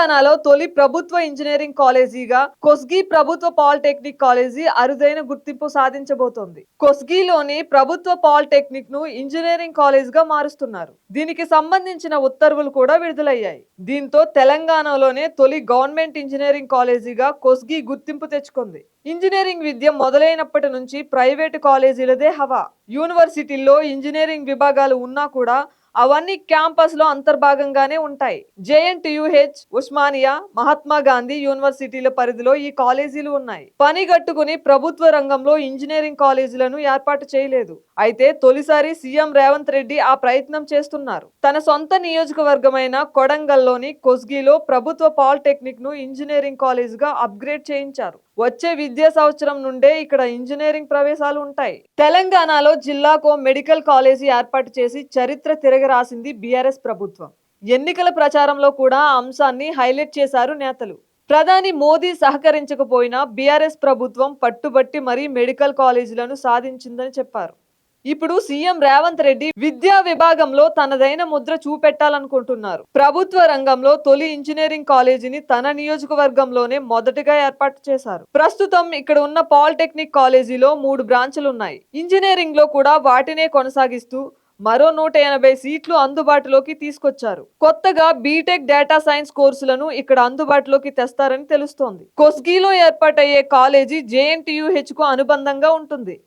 తెలంగాణలో తొలి ప్రభుత్వ ఇంజనీరింగ్ కాలేజీగా కొస్గి ప్రభుత్వ పాలిటెక్నిక్ కాలేజీ అరుదైన గుర్తింపు సాధించబోతోంది. కొస్గిలోని ప్రభుత్వ పాలిటెక్నిక్ ను ఇంజనీరింగ్ కాలేజ్ గా మారుస్తున్నారు. దీనికి సంబంధించిన ఉత్తర్వులు కూడా విడుదలయ్యాయి. దీంతో తెలంగాణలోనే తొలి గవర్నమెంట్ ఇంజనీరింగ్ కాలేజీగా కొస్గి గుర్తింపు తెచ్చుకుంది. ఇంజనీరింగ్ విద్య మొదలైనప్పటి నుంచి ప్రైవేటు కాలేజీలదే హవా. యూనివర్సిటీల్లో ఇంజనీరింగ్ విభాగాలు ఉన్నా కూడా అవన్నీ క్యాంపస్ లో అంతర్భాగంగానే ఉంటాయి. జేఎన్టీయూహెచ్, ఉస్మానియా, మహాత్మా గాంధీ యూనివర్సిటీల పరిధిలో ఈ కాలేజీలు ఉన్నాయి. పని గట్టుకుని ప్రభుత్వ రంగంలో ఇంజనీరింగ్ కాలేజీలను ఏర్పాటు చేయలేదు. అయితే తొలిసారి సీఎం రేవంత్ రెడ్డి ఆ ప్రయత్నం చేస్తున్నారు. తన సొంత నియోజకవర్గమైన కొడంగల్లోని కొస్గిలో ప్రభుత్వ పాలిటెక్నిక్ ను ఇంజనీరింగ్ కాలేజ్ గా అప్గ్రేడ్ చేయించారు. వచ్చే విద్యా సంవత్సరం నుండే ఇక్కడ ఇంజనీరింగ్ ప్రవేశాలు ఉంటాయి. తెలంగాణలో జిల్లాకో మెడికల్ కాలేజీ ఏర్పాటు చేసి చరిత్ర తిరగరాసింది బీఆర్ఎస్ ప్రభుత్వం. ఎన్నికల ప్రచారంలో కూడా ఆ అంశాన్ని హైలైట్ చేశారు నేతలు. ప్రధాని మోదీ సహకరించకపోయినా బీఆర్ఎస్ ప్రభుత్వం పట్టుబట్టి మరీ మెడికల్ కాలేజీలను సాధించిందని చెప్పారు. ఇప్పుడు సీఎం రేవంత్ రెడ్డి విద్యా విభాగంలో తనదైన ముద్ర చూపెట్టాలనుకుంటున్నారు. ప్రభుత్వ రంగంలో తొలి ఇంజనీరింగ్ కాలేజీని తన నియోజకవర్గంలోనే మొదటగా ఏర్పాటు చేశారు. ప్రస్తుతం ఇక్కడ ఉన్న పాలిటెక్నిక్ కాలేజీలో 3 బ్రాంచులు ఉన్నాయి. ఇంజనీరింగ్ లో కూడా వాటినే కొనసాగిస్తూ మరో 180 సీట్లు అందుబాటులోకి తీసుకొచ్చారు. కొత్తగా బీటెక్ డేటా సైన్స్ కోర్సులను ఇక్కడ అందుబాటులోకి తెస్తారని తెలుస్తోంది. కొస్గిలో ఏర్పాటయ్యే కాలేజీ జేఎన్టీయూహెచ్ కు అనుబంధంగా ఉంటుంది.